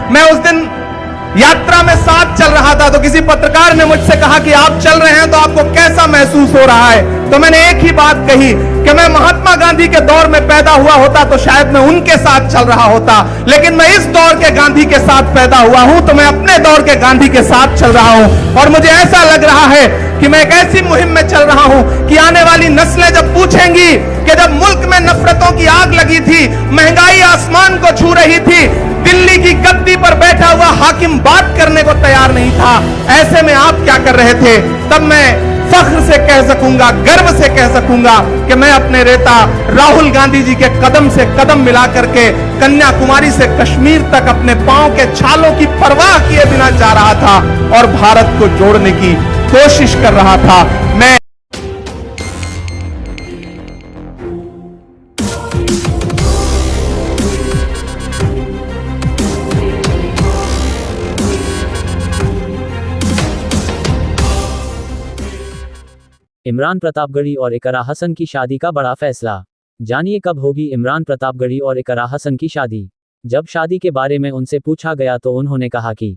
मैं उस दिन यात्रा में साथ चल रहा था, तो किसी पत्रकार ने मुझसे कहा कि आप चल रहे हैं तो आपको कैसा महसूस हो रहा है। तो मैंने एक ही बात कही कि मैं महात्मा गांधी के दौर में पैदा हुआ होता तो शायद मैं उनके साथ चल रहा होता, लेकिन मैं इस दौर के गांधी के साथ पैदा हुआ हूं, तो मैं अपने दौर के गांधी के साथ चल रहा हूं। और मुझे ऐसा लग रहा है कि मैं एक ऐसी मुहिम में चल रहा हूं कि आने वाली नस्लें जब पूछेंगी कि जब मुल्क में नफरतों की आग लगी थी, महंगाई आसमान को छू रही थी, दिल्ली की गद्दी पर बैठा हुआ हाकिम बात करने को तैयार नहीं था, ऐसे में आप क्या कर रहे थे, तब मैं फख्र से कह सकूंगा, गर्व से कह सकूंगा कि मैं अपने नेता राहुल गांधी जी के कदम से कदम मिला करके कन्याकुमारी से कश्मीर तक अपने पांव के छालों की परवाह किए बिना जा रहा था और भारत को जोड़ने की कोशिश कर रहा था। मैं इमरान प्रतापगढ़ी और इकरा हसन की शादी का बड़ा फैसला। जानिए कब होगी इमरान प्रतापगढ़ी और इकरा हसन की शादी। जब शादी के बारे में उनसे पूछा गया तो उन्होंने कहा कि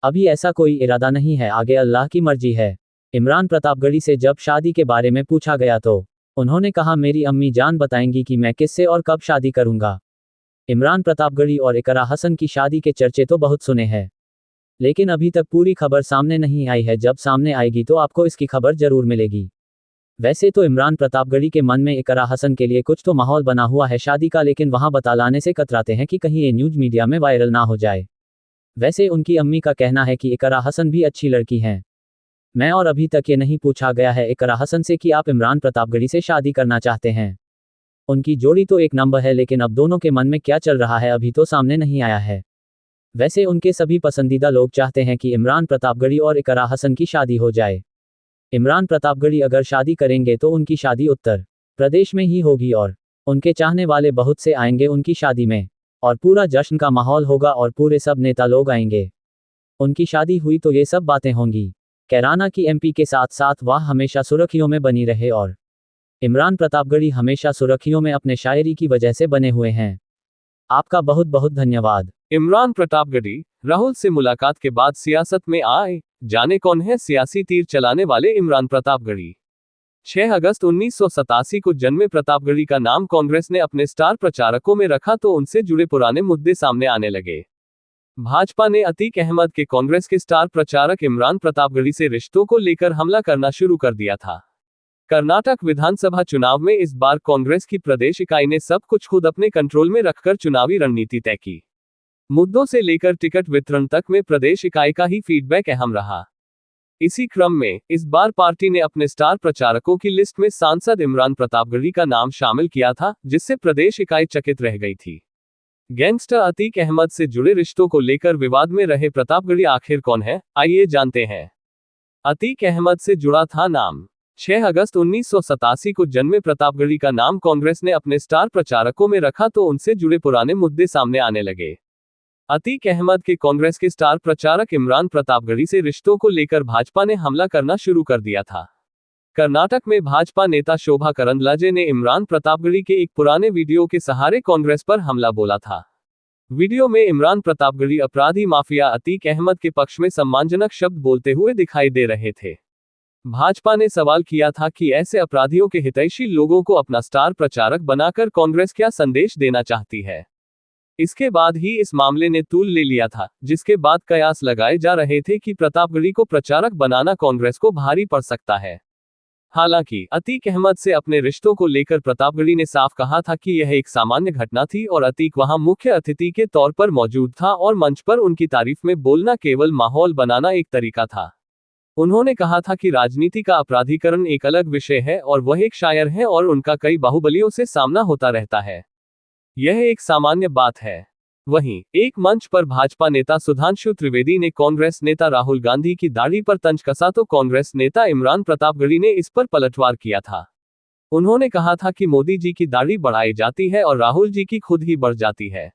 अभी ऐसा कोई इरादा नहीं है, आगे अल्लाह की मर्जी है। इमरान प्रतापगढ़ी से जब शादी के बारे में पूछा गया तो उन्होंने कहा, मेरी अम्मी जान बताएंगी कि मैं किससे और कब शादी करूंगा। इमरान प्रतापगढ़ी और इकरा हसन की शादी के चर्चे तो बहुत सुने हैं, लेकिन अभी तक पूरी खबर सामने नहीं आई है। जब सामने आएगी तो आपको इसकी खबर जरूर मिलेगी। वैसे तो इमरान प्रतापगढ़ी के मन में इकरा हसन के लिए कुछ तो माहौल बना हुआ है शादी का, लेकिन वहां बता लाने से कतराते हैं कि कहीं ये न्यूज मीडिया में वायरल ना हो जाए। वैसे उनकी अम्मी का कहना है कि इकरा हसन भी अच्छी लड़की हैं। मैं और अभी तक ये नहीं पूछा गया है इकरा हसन से कि आप इमरान प्रतापगढ़ी से शादी करना चाहते हैं। उनकी जोड़ी तो एक नंबर है, लेकिन अब दोनों के मन में क्या चल रहा है अभी तो सामने नहीं आया है। वैसे उनके सभी पसंदीदा लोग चाहते हैं कि इमरान प्रतापगढ़ी और इकरा हसन की शादी हो जाए। इमरान प्रतापगढ़ी अगर शादी करेंगे तो उनकी शादी उत्तर प्रदेश में ही होगी और उनके चाहने वाले बहुत से आएंगे उनकी शादी में, और पूरा जश्न का माहौल होगा और पूरे सब नेता लोग आएंगे। उनकी शादी हुई तो ये सब बातें होंगी। कैराना की एमपी के साथ साथ वह हमेशा सुर्खियों में बनी रहे और इमरान प्रतापगढ़ी हमेशा सुर्खियों में अपने शायरी की वजह से बने हुए हैं। आपका बहुत बहुत धन्यवाद। इमरान प्रतापगढ़ी राहुल से मुलाकात के बाद सियासत में आए, जाने कौन है सियासी तीर चलाने वाले इमरान प्रतापगढ़ी। 6 अगस्त 1987 को जन्मे प्रतापगढ़ी का नाम कांग्रेस ने अपने स्टार प्रचारकों में रखा तो उनसे जुड़े पुराने मुद्दे सामने आने लगे। भाजपा ने अतीक अहमद के कांग्रेस के स्टार प्रचारक इमरान प्रतापगढ़ी से रिश्तों को लेकर हमला करना शुरू कर दिया था। कर्नाटक विधानसभा चुनाव में इस बार कांग्रेस की प्रदेश इकाई ने सब कुछ खुद अपने कंट्रोल में रखकर चुनावी रणनीति तय की। मुद्दों से लेकर टिकट वितरण तक में प्रदेश इकाई का ही फीडबैक अहम रहा। इसी क्रम में इस बार पार्टी ने अपने स्टार प्रचारकों की लिस्ट में सांसद इमरान प्रतापगढ़ी का नाम शामिल किया था, जिससे प्रदेश इकाई चकित रह गई थी। गैंगस्टर अतीक अहमद से जुड़े रिश्तों को लेकर विवाद में रहे प्रतापगढ़ी आखिर कौन है, आइए जानते हैं। अतीक अहमद से जुड़ा था नाम। 6 अगस्त 1987 को जन्मे प्रतापगढ़ी का नाम कांग्रेस ने अपने स्टार प्रचारकों में रखा तो उनसे जुड़े पुराने मुद्दे सामने आने लगे। अतीक अहमद के कांग्रेस के स्टार प्रचारक इमरान प्रतापगढ़ी से रिश्तों को लेकर भाजपा ने हमला करना शुरू कर दिया था। कर्नाटक में भाजपा नेता शोभा करंदलाजे ने इमरान प्रतापगढ़ी के एक पुराने वीडियो के सहारे कांग्रेस पर हमला बोला था। वीडियो में इमरान प्रतापगढ़ी अपराधी माफिया अतीक अहमद के पक्ष में सम्मानजनक शब्द बोलते हुए दिखाई दे रहे थे। भाजपा ने सवाल किया था कि ऐसे अपराधियों के हितैषी लोगों को अपना स्टार प्रचारक बनाकर कांग्रेस क्या संदेश देना चाहती है। इसके बाद ही इस मामले ने तूल ले लिया था, जिसके बाद कयास लगाए जा रहे थे कि प्रतापगढ़ी को प्रचारक बनाना कांग्रेस को भारी पड़ सकता है। हालांकि अतीक अहमद से अपने रिश्तों को लेकर प्रतापगढ़ी ने साफ कहा था कि यह एक सामान्य घटना थी और अतीक वहां मुख्य अतिथि के तौर पर मौजूद था और मंच पर उनकी तारीफ में बोलना केवल माहौल बनाना एक तरीका था। उन्होंने कहा था कि राजनीति का अपराधीकरण एक अलग विषय है और वह एक शायर है और उनका कई बाहुबलियों से सामना होता रहता है। यह एक सामान्य बात है। वहीं एक मंच पर भाजपा नेता सुधांशु त्रिवेदी ने कांग्रेस नेता राहुल गांधी की दाढ़ी पर तंज कसा तो कांग्रेस नेता इमरान प्रतापगढ़ी ने इस पर पलटवार किया था। उन्होंने कहा था कि मोदी जी की दाढ़ी बढ़ाई जाती है और राहुल जी की खुद ही बढ़ जाती है।